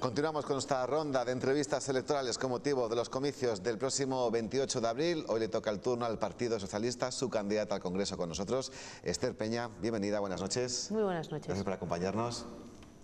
Continuamos con esta ronda de entrevistas electorales con motivo de los comicios del próximo 28 de abril. Hoy le toca el turno al Partido Socialista, su candidata al Congreso con nosotros, Esther Peña. Bienvenida, buenas noches. Muy buenas noches. Gracias por acompañarnos.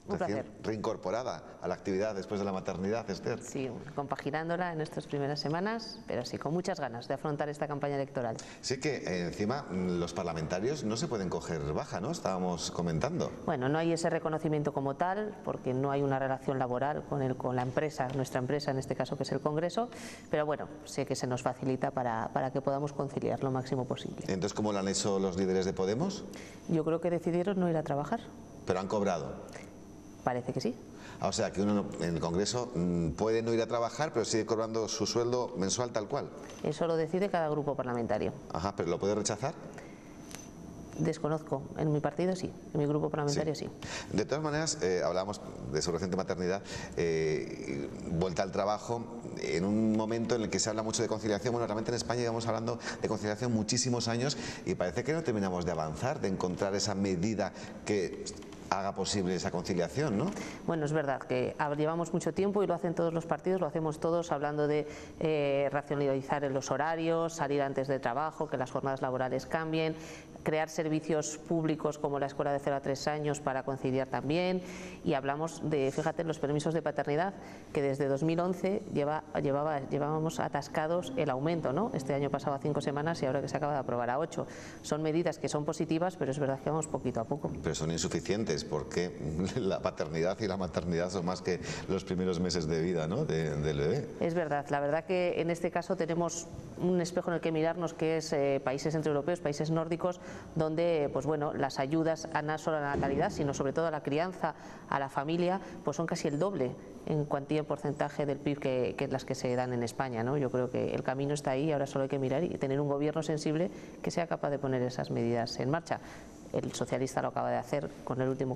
Un placer. Reincorporada a la actividad después de la maternidad, Esther. Sí, compaginándola en estas primeras semanas, pero sí, con muchas ganas de afrontar esta campaña electoral. Sí que encima los parlamentarios no se pueden coger baja, ¿no? Estábamos comentando. Bueno, no hay ese reconocimiento como tal, porque no hay una relación laboral con la empresa, nuestra empresa en este caso, que es el Congreso, pero bueno, sé que se nos facilita para que podamos conciliar lo máximo posible. Entonces, ¿cómo lo han hecho los líderes de Podemos? Yo creo que decidieron no ir a trabajar. ¿Pero han cobrado? Parece que sí. O sea, que uno en el Congreso puede no ir a trabajar, pero sigue cobrando su sueldo mensual tal cual. Eso lo decide cada grupo parlamentario. Ajá, ¿pero lo puede rechazar? Desconozco. En mi partido sí, en mi grupo parlamentario sí. De todas maneras, hablábamos de su reciente maternidad, vuelta al trabajo, en un momento en el que se habla mucho de conciliación. Bueno, realmente en España llevamos hablando de conciliación muchísimos años y parece que no terminamos de avanzar, de encontrar esa medida que haga posible esa conciliación, ¿no? Bueno, es verdad que llevamos mucho tiempo y lo hacen todos los partidos, lo hacemos todos hablando de racionalizar en los horarios, salir antes de trabajo, que las jornadas laborales cambien, crear servicios públicos como la escuela de 0 a 3 años para conciliar también, y hablamos de, fíjate, los permisos de paternidad, que desde 2011 llevábamos atascados el aumento, ¿no? Este año pasaba a 5 semanas y ahora que se acaba de aprobar a 8. Son medidas que son positivas, pero es verdad que vamos poquito a poco. Pero son insuficientes, porque la paternidad y la maternidad son más que los primeros meses de vida, ¿no?, del bebé. Es verdad, la verdad que en este caso tenemos un espejo en el que mirarnos, que es países centroeuropeos, países nórdicos, donde pues bueno, las ayudas no solo a la natalidad, sino sobre todo a la crianza, a la familia, pues son casi el doble en cuantía y porcentaje del PIB que las que se dan en España, ¿no? Yo creo que el camino está ahí, ahora solo hay que mirar y tener un gobierno sensible que sea capaz de poner esas medidas en marcha. El socialista lo acaba de hacer con el último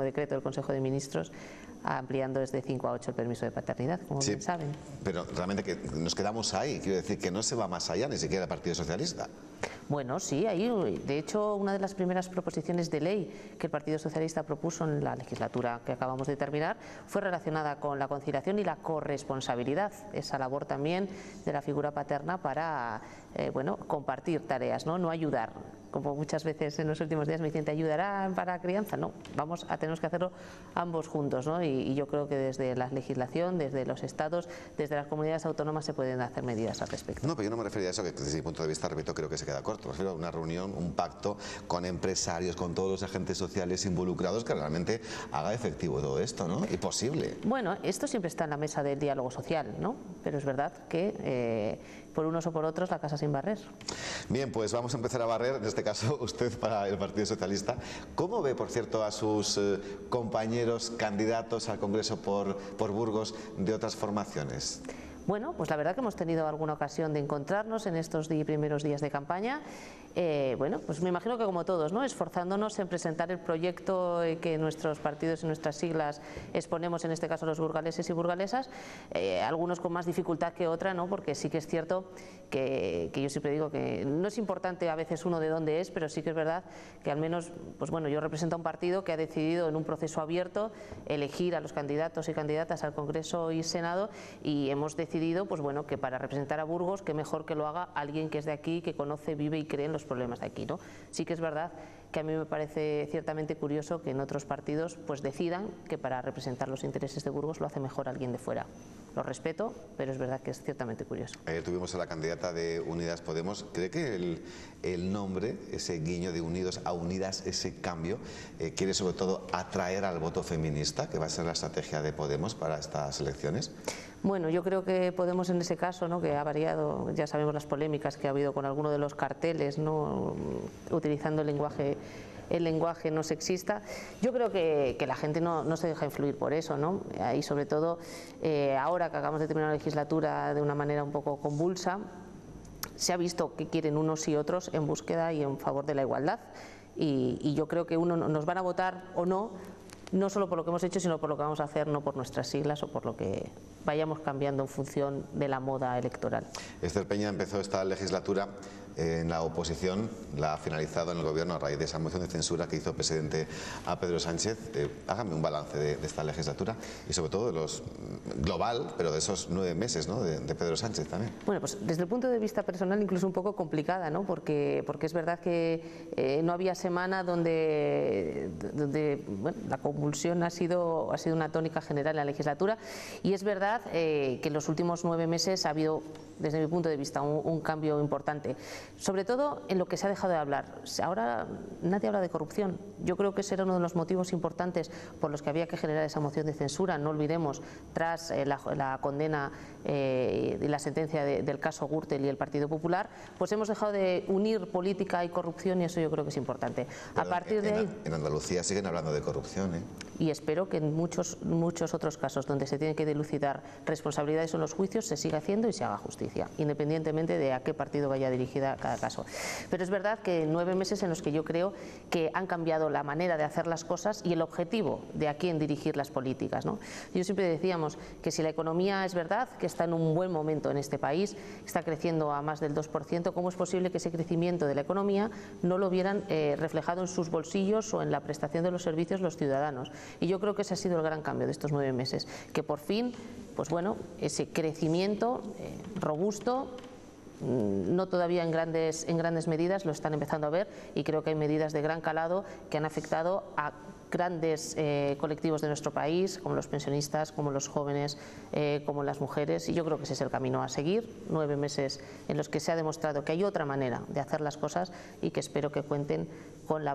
decreto del Consejo de Ministros, ampliando desde 5 a 8 el permiso de paternidad, como bien saben. Pero realmente que nos quedamos ahí, quiero decir que no se va más allá ni siquiera el Partido Socialista. Bueno, sí, ahí, de hecho, una de las primeras proposiciones de ley que el Partido Socialista propuso en la legislatura que acabamos de terminar fue relacionada con la conciliación y la corresponsabilidad, esa labor también de la figura paterna para bueno, compartir tareas, no ayudar. Como muchas veces en los últimos días me dicen, ¿te ayudará para la crianza? No, tenemos que hacerlo ambos juntos, ¿no? Y yo creo que desde la legislación, desde los estados, desde las comunidades autónomas se pueden hacer medidas al respecto. No, pero yo no me refería a eso, que desde mi punto de vista, repito, creo que se queda corto. Me refiero a una reunión, un pacto con empresarios, con todos los agentes sociales involucrados, que realmente haga efectivo todo esto, ¿no? Y posible. Bueno, esto siempre está en la mesa del diálogo social, ¿no? Pero es verdad que por unos o por otros la casa sin barrer. Bien, pues vamos a empezar a barrer, en este caso usted para el Partido Socialista. ¿Cómo ve, por cierto, a sus compañeros candidatos al Congreso por Burgos de otras formaciones? Bueno, pues la verdad que hemos tenido alguna ocasión de encontrarnos en estos primeros días de campaña. Bueno, pues me imagino que como todos, ¿no?, esforzándonos en presentar el proyecto que nuestros partidos y nuestras siglas exponemos, en este caso los burgaleses y burgalesas, algunos con más dificultad que otra, ¿no?, porque sí que es cierto que yo siempre digo que no es importante a veces uno de dónde es, pero sí que es verdad que al menos, pues bueno, yo represento a un partido que ha decidido en un proceso abierto elegir a los candidatos y candidatas al Congreso y Senado, y hemos decidido, pues bueno, que para representar a Burgos, que mejor que lo haga alguien que es de aquí, que conoce, vive y cree en los problemas de aquí, ¿no? Sí que es verdad que a mí me parece ciertamente curioso que en otros partidos pues decidan que para representar los intereses de Burgos lo hace mejor alguien de fuera. Lo respeto, pero es verdad que es ciertamente curioso. Ayer tuvimos a la candidata de Unidas Podemos. ¿Cree que el nombre, ese guiño de Unidos a Unidas, ese cambio, quiere sobre todo atraer al voto feminista, que va a ser la estrategia de Podemos para estas elecciones? Bueno, yo creo que Podemos en ese caso, ¿no?, que ha variado, ya sabemos las polémicas que ha habido con alguno de los carteles, ¿no?, utilizando el lenguaje no sexista. Yo creo que la gente no se deja influir por eso, ¿no? Y sobre todo ahora que acabamos de terminar la legislatura de una manera un poco convulsa, se ha visto que quieren unos y otros en búsqueda y en favor de la igualdad, y yo creo que nos van a votar o no solo por lo que hemos hecho, sino por lo que vamos a hacer, no por nuestras siglas o por lo que vayamos cambiando en función de la moda electoral. Esther Peña empezó esta legislatura en la oposición la ha finalizado en el gobierno a raíz de esa moción de censura que hizo el presidente a Pedro Sánchez. Hágame un balance de esta legislatura y sobre todo de los global, pero de esos 9 meses, ¿no?, de Pedro Sánchez también. Bueno, pues desde el punto de vista personal incluso un poco complicada, ¿no?, porque es verdad que no había semana donde bueno, la convulsión ha sido una tónica general en la legislatura, y es verdad que en los últimos 9 meses ha habido, desde mi punto de vista, un cambio importante, sobre todo en lo que se ha dejado de hablar. Ahora nadie habla de corrupción. Yo creo que ese era uno de los motivos importantes por los que había que generar esa moción de censura. No olvidemos, tras la condena y la sentencia del caso Gürtel y el Partido Popular, pues hemos dejado de unir política y corrupción, y eso yo creo que es importante. Pero a partir de ahí, en Andalucía siguen hablando de corrupción, ¿eh? Y espero que en muchos otros casos donde se tienen que dilucidar responsabilidades en los juicios se siga haciendo y se haga justicia, independientemente de a qué partido vaya dirigida cada caso. Pero es verdad que 9 meses en los que yo creo que han cambiado la manera de hacer las cosas y el objetivo de a quién dirigir las políticas, ¿no? Yo siempre decíamos que si la economía es verdad que está en un buen momento en este país, está creciendo a más del 2%, ¿cómo es posible que ese crecimiento de la economía no lo vieran reflejado en sus bolsillos o en la prestación de los servicios los ciudadanos? Y yo creo que ese ha sido el gran cambio de estos 9 meses, que por fin, pues bueno, ese crecimiento robusto, no todavía en grandes medidas, lo están empezando a ver, y creo que hay medidas de gran calado que han afectado a grandes colectivos de nuestro país, como los pensionistas, como los jóvenes, como las mujeres, y yo creo que ese es el camino a seguir. 9 meses en los que se ha demostrado que hay otra manera de hacer las cosas y que espero que cuenten con la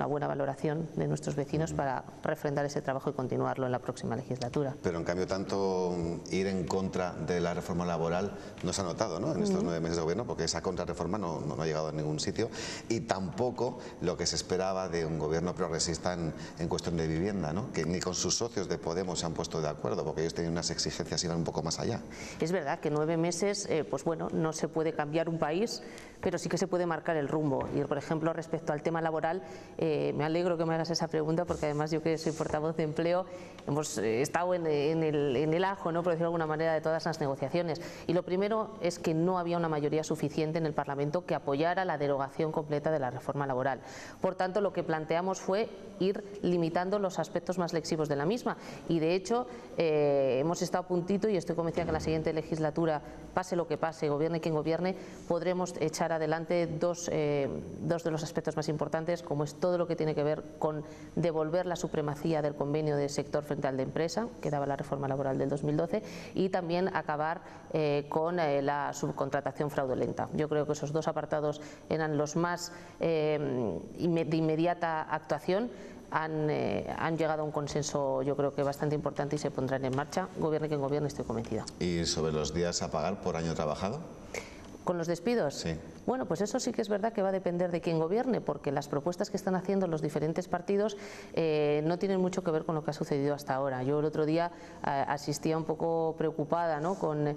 buena valoración de nuestros vecinos para refrendar ese trabajo y continuarlo en la próxima legislatura. Pero en cambio, tanto ir en contra de la reforma laboral no se ha notado, ¿no?, en estos 9 meses de gobierno, porque esa contrarreforma no ha llegado a ningún sitio, y tampoco lo que se esperaba de un gobierno progresista en cuestión de vivienda, ¿no?, que ni con sus socios de Podemos se han puesto de acuerdo, porque ellos tenían unas exigencias y iban un poco más allá. Es verdad que 9 meses, pues bueno, no se puede cambiar un país, pero sí que se puede marcar el rumbo. Y por ejemplo, respecto al tema laboral, me alegro que me hagas esa pregunta, porque además yo, que soy portavoz de empleo, hemos estado en el ajo, ¿no?, por decirlo de alguna manera, de todas las negociaciones. Y lo primero es que no había una mayoría suficiente en el Parlamento que apoyara la derogación completa de la reforma laboral. Por tanto, lo que planteamos fue ir limitando los aspectos más lexivos de la misma, y de hecho hemos estado a puntito, y estoy convencida que en la siguiente legislatura, pase lo que pase, gobierne quien gobierne, podremos echar adelante dos de los aspectos más importantes, como es todo lo que tiene que ver con devolver la supremacía del convenio de sector frente al de empresa, que daba la reforma laboral del 2012, y también acabar con la subcontratación fraudulenta. Yo creo que esos 2 apartados eran los más de inmediata actuación. Han llegado a un consenso, yo creo que bastante importante, y se pondrán en marcha, gobierne quien gobierne, estoy convencida. ¿Y sobre los días a pagar por año trabajado? ¿Con los despidos? Sí. Bueno, pues eso sí que es verdad que va a depender de quién gobierne, porque las propuestas que están haciendo los diferentes partidos no tienen mucho que ver con lo que ha sucedido hasta ahora. Yo el otro día asistía un poco preocupada, ¿no?, con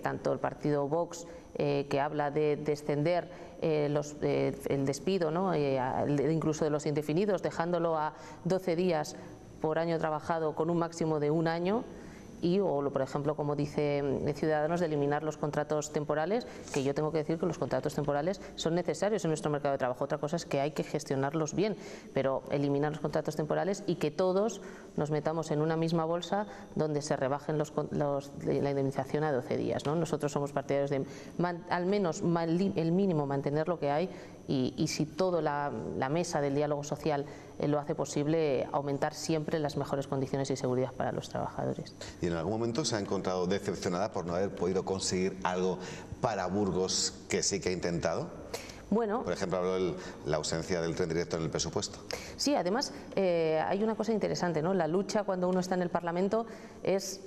tanto el partido Vox, que habla de descender el despido, ¿no?, incluso de los indefinidos, dejándolo a 12 días por año trabajado con un máximo de 1 año. O, por ejemplo, como dice Ciudadanos, de eliminar los contratos temporales, que yo tengo que decir que los contratos temporales son necesarios en nuestro mercado de trabajo. Otra cosa es que hay que gestionarlos bien, pero eliminar los contratos temporales y que todos nos metamos en una misma bolsa donde se rebajen la indemnización a 12 días, ¿no? Nosotros somos partidarios de al menos el mínimo mantener lo que hay, y si toda la mesa del diálogo social lo hace posible, aumentar siempre las mejores condiciones y seguridad para los trabajadores. ¿Y en algún momento se ha encontrado decepcionada por no haber podido conseguir algo para Burgos que sí que ha intentado? Bueno, por ejemplo, habló de la ausencia del tren directo en el presupuesto. Sí, además hay una cosa interesante, ¿no? La lucha cuando uno está en el Parlamento es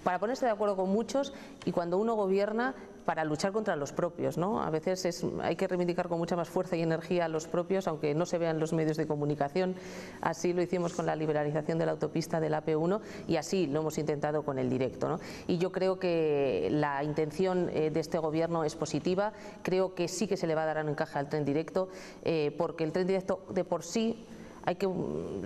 para ponerse de acuerdo con muchos, y cuando uno gobierna, para luchar contra los propios, ¿no? A veces hay que reivindicar con mucha más fuerza y energía a los propios, aunque no se vean los medios de comunicación. Así lo hicimos con la liberalización de la autopista del AP1, y así lo hemos intentado con el directo, ¿no? Y yo creo que la intención de este gobierno es positiva. Creo que sí que se le va a dar un encaje al tren directo, porque el tren directo de por sí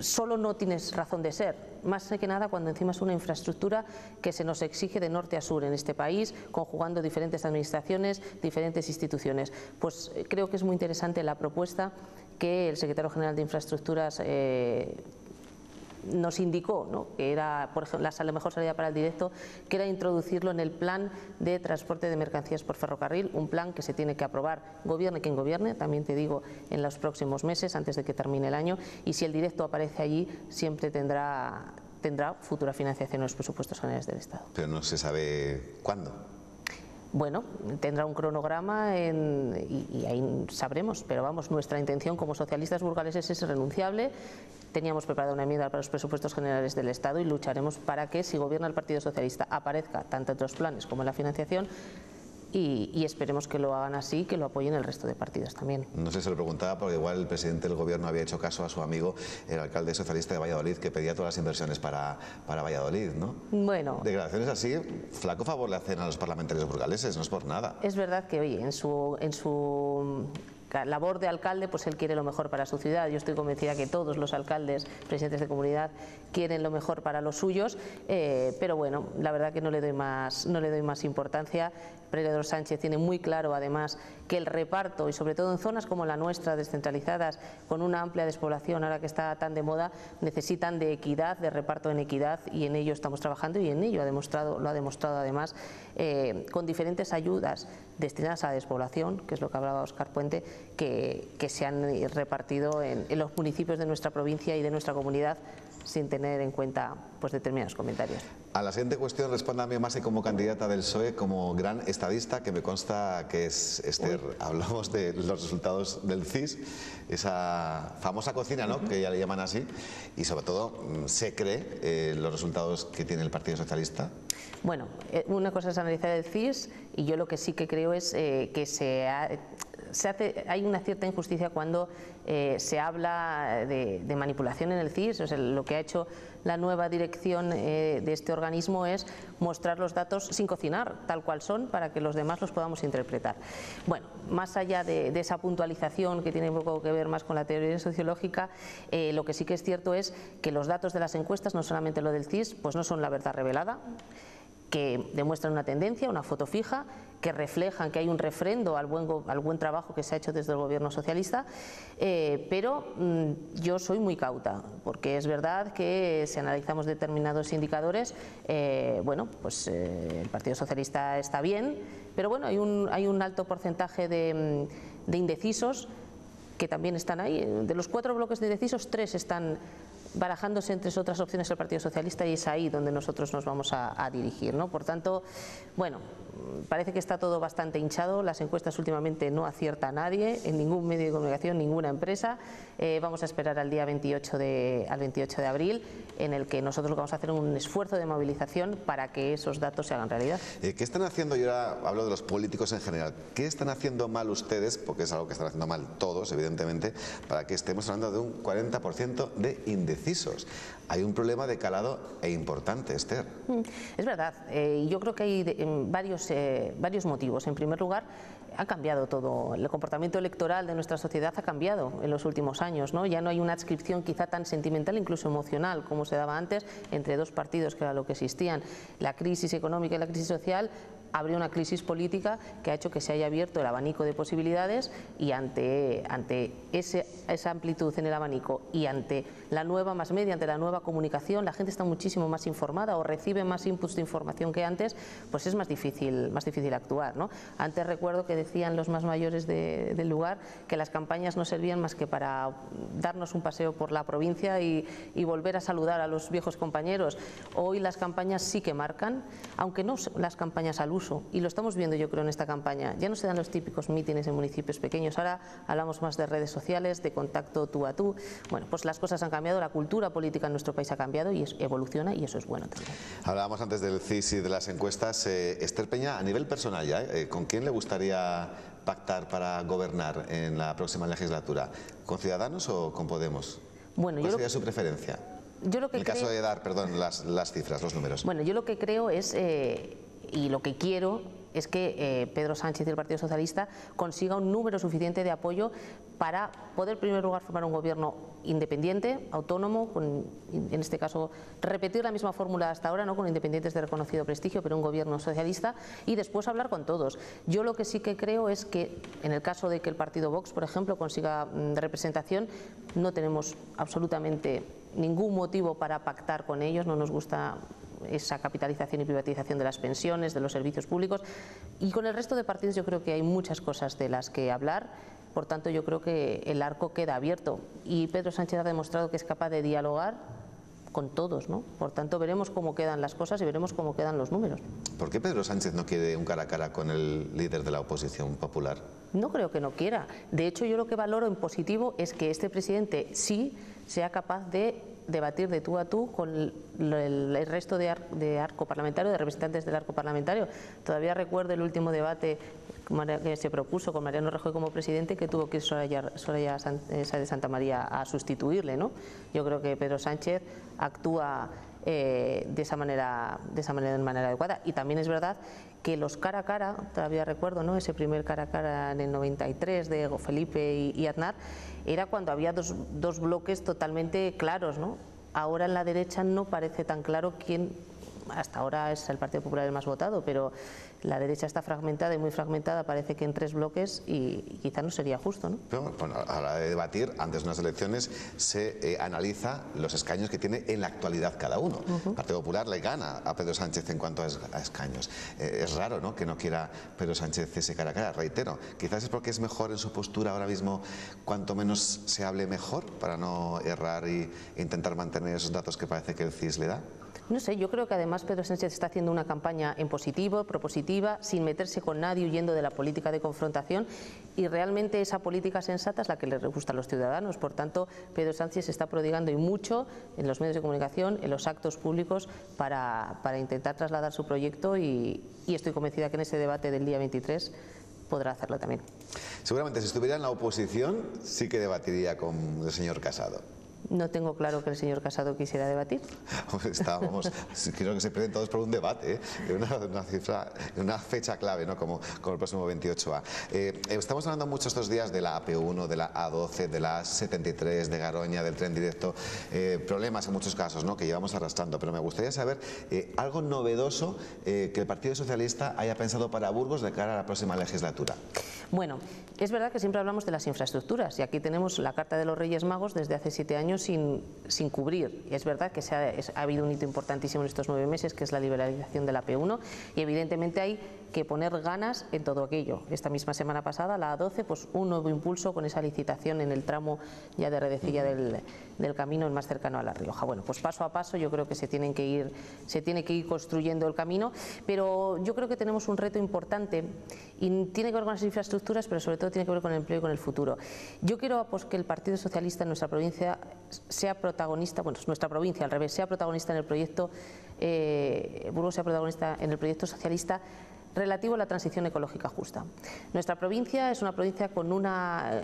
solo no tienes razón de ser, más que nada cuando encima es una infraestructura que se nos exige de norte a sur en este país, conjugando diferentes administraciones, diferentes instituciones. Pues creo que es muy interesante la propuesta que el secretario general de Infraestructuras nos indicó, ¿no?, que era, por ejemplo, la mejor salida para el directo, que era introducirlo en el plan de transporte de mercancías por ferrocarril, un plan que se tiene que aprobar, gobierne quien gobierne, también te digo, en los próximos meses, antes de que termine el año, y si el directo aparece allí, siempre tendrá futura financiación en los presupuestos generales del Estado. Pero no se sabe cuándo. Bueno, tendrá un cronograma y ahí sabremos, pero vamos, nuestra intención como socialistas burgaleses es irrenunciable. Teníamos preparada una enmienda para los presupuestos generales del Estado y lucharemos para que, si gobierna el Partido Socialista, aparezca tanto en los planes como en la financiación, y esperemos que lo hagan así, que lo apoyen el resto de partidos también. No sé, se lo preguntaba porque igual el presidente del gobierno había hecho caso a su amigo, el alcalde socialista de Valladolid, que pedía todas las inversiones para Valladolid, ¿no? Bueno. Declaraciones así, flaco favor le hacen a los parlamentarios burgaleses, no es por nada. Es verdad que, oye, en su labor de alcalde, pues él quiere lo mejor para su ciudad. Yo estoy convencida que todos los alcaldes, presidentes de comunidad, quieren lo mejor para los suyos, pero bueno, la verdad que no le doy más importancia. Pedro Sánchez tiene muy claro, además, que el reparto, y sobre todo en zonas como la nuestra, descentralizadas, con una amplia despoblación, ahora que está tan de moda, necesitan de equidad, de reparto en equidad, y en ello estamos trabajando, y en ello lo ha demostrado además, con diferentes ayudas destinadas a la despoblación, que es lo que hablaba Óscar Puente, que se han repartido en los municipios de nuestra provincia y de nuestra comunidad, sin tener en cuenta pues determinados comentarios. A la siguiente cuestión respóndame más que como candidata del PSOE, como gran estadista, que me consta que es Esther. Hablamos de los resultados del CIS, esa famosa cocina, ¿no?, que ya le llaman así, y sobre todo se cree los resultados que tiene el Partido Socialista. Bueno, una cosa es analizar el CIS, y yo lo que sí que creo es que hay una cierta injusticia cuando se habla de manipulación en el CIS. O sea, lo que ha hecho la nueva dirección de este organismo es mostrar los datos sin cocinar, tal cual son, para que los demás los podamos interpretar. Bueno, más allá de esa puntualización que tiene un poco que ver más con la teoría sociológica, lo que sí que es cierto es que los datos de las encuestas, no solamente lo del CIS, pues no son la verdad revelada, que demuestran una tendencia, una foto fija, que reflejan que hay un refrendo al buen trabajo que se ha hecho desde el gobierno socialista, pero yo soy muy cauta, porque es verdad que si analizamos determinados indicadores, bueno, pues el Partido Socialista está bien, pero bueno, hay un alto porcentaje de indecisos que también están ahí. De los 4 bloques de indecisos, 3 están barajándose entre otras opciones el Partido Socialista, y es ahí donde nosotros nos vamos a dirigir, ¿no? Por tanto, bueno, parece que está todo bastante hinchado. Las encuestas últimamente no acierta a nadie, en ningún medio de comunicación, ninguna empresa. Vamos a esperar al día 28 de abril, en el que nosotros lo que vamos a hacer es un esfuerzo de movilización para que esos datos se hagan realidad. ¿Qué están haciendo? Yo ahora hablo de los políticos en general. ¿Qué están haciendo mal ustedes? Porque es algo que están haciendo mal todos, evidentemente, para que estemos hablando de un 40% de indecisos. Hay un problema de calado e importante, Esther. Es verdad. Yo creo que hay varios motivos. En primer lugar, ha cambiado todo. El comportamiento electoral de nuestra sociedad ha cambiado en los últimos años, ¿no? Ya no hay una adscripción quizá tan sentimental, incluso emocional, como se daba antes, entre dos partidos, que era lo que existían. La crisis económica y la crisis social abrió una crisis política que ha hecho que se haya abierto el abanico de posibilidades, y ante esa amplitud en el abanico y ante la nueva más media, ante la nueva comunicación, la gente está muchísimo más informada o recibe más inputs de información que antes, pues es más difícil actuar, ¿no? Antes recuerdo que decían los más mayores del lugar que las campañas no servían más que para darnos un paseo por la provincia y volver a saludar a los viejos compañeros. Hoy las campañas sí que marcan, aunque no las campañas al uso, y lo estamos viendo, yo creo, en esta campaña. Ya no se dan los típicos mítines en municipios pequeños, ahora hablamos más de redes sociales, de contacto tú a tú. Bueno, pues las cosas han cambiado, la cultura política en nuestro país ha cambiado y evoluciona, y eso es bueno también. Hablábamos antes del CIS y de las encuestas. Esther Peña, a nivel personal ya, ¿con quién le gustaría pactar para gobernar en la próxima legislatura? ¿Con Ciudadanos o con Podemos? Bueno, ¿Cuál sería su preferencia? Yo lo que en el caso de dar, perdón, las cifras, los números. Bueno, yo lo que creo es, y lo que quiero, es que Pedro Sánchez y el Partido Socialista consiga un número suficiente de apoyo para poder, en primer lugar, formar un gobierno independiente, autónomo, en este caso repetir la misma fórmula hasta ahora, ¿no?, con independientes de reconocido prestigio, pero un gobierno socialista, y después hablar con todos. Yo lo que sí que creo es que en el caso de que el partido Vox, por ejemplo, consiga representación, no tenemos absolutamente ningún motivo para pactar con ellos, no nos gusta esa capitalización y privatización de las pensiones, de los servicios públicos, y con el resto de partidos yo creo que hay muchas cosas de las que hablar. Por tanto, yo creo que el arco queda abierto y Pedro Sánchez ha demostrado que es capaz de dialogar con todos, ¿no? Por tanto, veremos cómo quedan las cosas y veremos cómo quedan los números. ¿Por qué Pedro Sánchez no quiere un cara a cara con el líder de la oposición popular? No creo que no quiera. De hecho, yo lo que valoro en positivo es que este presidente sí sea capaz de debatir de tú a tú con el resto de arco parlamentario, de representantes del arco parlamentario. Todavía recuerdo el último debate que se propuso con Mariano Rajoy como presidente, que tuvo que ir Soraya Sáenz de Santamaría a sustituirle, ¿no? Yo creo que Pedro Sánchez actúa de esa manera adecuada. Y también es verdad que los cara a cara, todavía recuerdo, ¿no?, ese primer cara a cara en el 93 de Felipe y Aznar, era cuando había dos bloques totalmente claros, ¿no? Ahora en la derecha no parece tan claro quién. Hasta ahora es el Partido Popular el más votado, pero la derecha está fragmentada y muy fragmentada, parece que en 3 bloques, y quizá no sería justo, ¿no? Pero, bueno, a la hora de debatir, antes de unas elecciones, se analiza los escaños que tiene en la actualidad cada uno. El Partido Popular le gana a Pedro Sánchez en cuanto a escaños. Es raro, ¿no?, que no quiera Pedro Sánchez ese cara a cara, reitero. Quizás es porque es mejor en su postura ahora mismo, cuanto menos se hable mejor, para no errar e intentar mantener esos datos que parece que el CIS le da. No sé, yo creo que además Pedro Sánchez está haciendo una campaña en positivo, propositiva, sin meterse con nadie, huyendo de la política de confrontación, y realmente esa política sensata es la que les gusta a los ciudadanos. Por tanto, Pedro Sánchez se está prodigando y mucho en los medios de comunicación, en los actos públicos, para intentar trasladar su proyecto, y estoy convencida que en ese debate del día 23 podrá hacerlo también. Seguramente si estuviera en la oposición sí que debatiría con el señor Casado. No tengo claro que el señor Casado quisiera debatir. Creo que se presenta todos por un debate, una fecha clave, ¿no?, como el próximo 28A. Estamos hablando mucho estos días de la AP1, de la A12, de la A73, de Garoña, del tren directo, problemas en muchos casos, ¿no?, que llevamos arrastrando, pero me gustaría saber algo novedoso que el Partido Socialista haya pensado para Burgos de cara a la próxima legislatura. Bueno, es verdad que siempre hablamos de las infraestructuras, y aquí tenemos la Carta de los Reyes Magos desde hace 7 años sin cubrir. Y es verdad que ha habido un hito importantísimo en estos 9 meses, que es la liberalización de la P1, y evidentemente hay que poner ganas en todo aquello. Esta misma semana pasada, la A12, pues un nuevo impulso con esa licitación en el tramo ya de Redecilla del camino, el más cercano a La Rioja. Bueno, pues paso a paso yo creo que se tiene que ir construyendo el camino, pero yo creo que tenemos un reto importante, y tiene que ver con las infraestructuras, pero sobre todo tiene que ver con el empleo y con el futuro. Yo quiero que el Partido Socialista en nuestra provincia sea protagonista, bueno, nuestra provincia al revés, sea protagonista en el proyecto, Burgos sea protagonista en el proyecto socialista relativo a la transición ecológica justa. Nuestra provincia es una provincia con una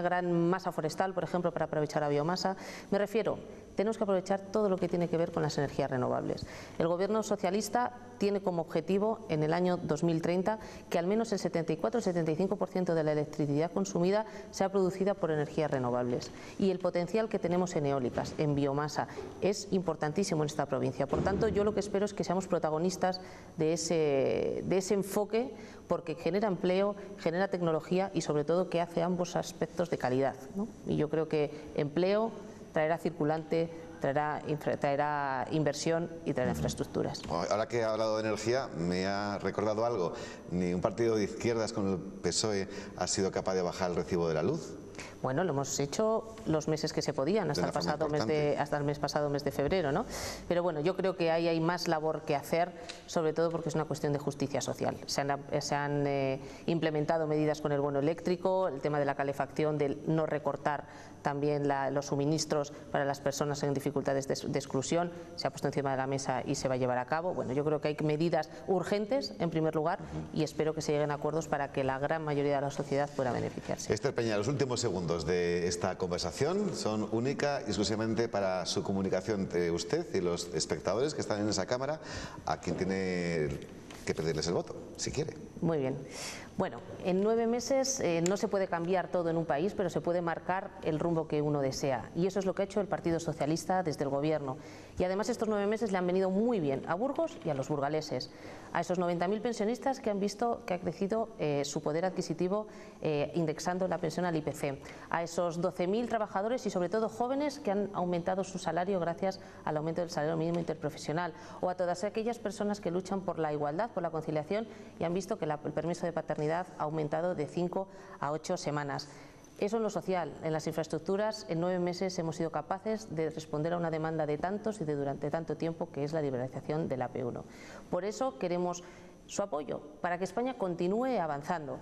gran masa forestal, por ejemplo, para aprovechar la biomasa. Me refiero, tenemos que aprovechar todo lo que tiene que ver con las energías renovables. El Gobierno socialista tiene como objetivo en el año 2030 que al menos el 74-75% de la electricidad consumida sea producida por energías renovables. Y el potencial que tenemos en eólicas, en biomasa, es importantísimo en esta provincia. Por tanto, yo lo que espero es que seamos protagonistas de ese enfoque, porque genera empleo, genera tecnología y sobre todo que hace ambos aspectos de calidad, ¿no? Y yo creo que empleo traerá circulante, traerá inversión y traerá infraestructuras. Ahora que he hablado de energía, me ha recordado algo. Ni un partido de izquierdas con el PSOE ha sido capaz de bajar el recibo de la luz. Bueno, lo hemos hecho los meses que se podían, hasta el mes pasado, mes de febrero, ¿no? Pero bueno, yo creo que ahí hay más labor que hacer, sobre todo porque es una cuestión de justicia social. Se han implementado medidas con el bono eléctrico, el tema de la calefacción, del no recortar también los suministros para las personas en dificultades de exclusión, se ha puesto encima de la mesa y se va a llevar a cabo. Bueno, yo creo que hay medidas urgentes, en primer lugar, y espero que se lleguen a acuerdos para que la gran mayoría de la sociedad pueda beneficiarse. Esther Peña, los últimos segundos de esta conversación son única y exclusivamente para su comunicación entre usted y los espectadores que están en esa cámara, a quien tiene que pedirles el voto, si quiere. Muy bien. Bueno, en 9 meses no se puede cambiar todo en un país, pero se puede marcar el rumbo que uno desea. Y eso es lo que ha hecho el Partido Socialista desde el Gobierno. Y además estos 9 meses le han venido muy bien a Burgos y a los burgaleses, a esos 90.000 pensionistas que han visto que ha crecido su poder adquisitivo indexando la pensión al IPC, a esos 12.000 trabajadores y sobre todo jóvenes que han aumentado su salario gracias al aumento del salario mínimo interprofesional, o a todas aquellas personas que luchan por la igualdad, por la conciliación y han visto que el permiso de paternidad ha aumentado de 5 a 8 semanas. Eso en lo social. En las infraestructuras, en 9 meses hemos sido capaces de responder a una demanda de tantos y de durante tanto tiempo, que es la liberalización del AP1. Por eso queremos su apoyo, para que España continúe avanzando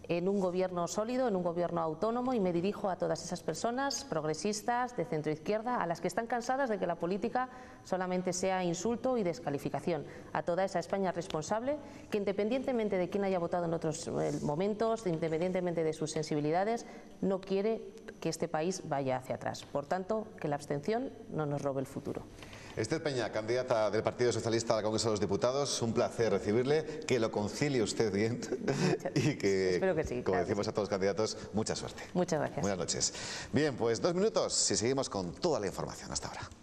en un gobierno sólido, en un gobierno autónomo, y me dirijo a todas esas personas progresistas de centro-izquierda, a las que están cansadas de que la política solamente sea insulto y descalificación, a toda esa España responsable que, independientemente de quién haya votado en otros momentos, independientemente de sus sensibilidades, no quiere que este país vaya hacia atrás. Por tanto, que la abstención no nos robe el futuro. Esther Peña, candidata del Partido Socialista al Congreso de los Diputados, un placer recibirle, que lo concilie usted bien y que, espero que sí, como decimos a todos los candidatos, mucha suerte. Muchas gracias. Buenas noches. Bien, pues 2 minutos y seguimos con toda la información. Hasta ahora.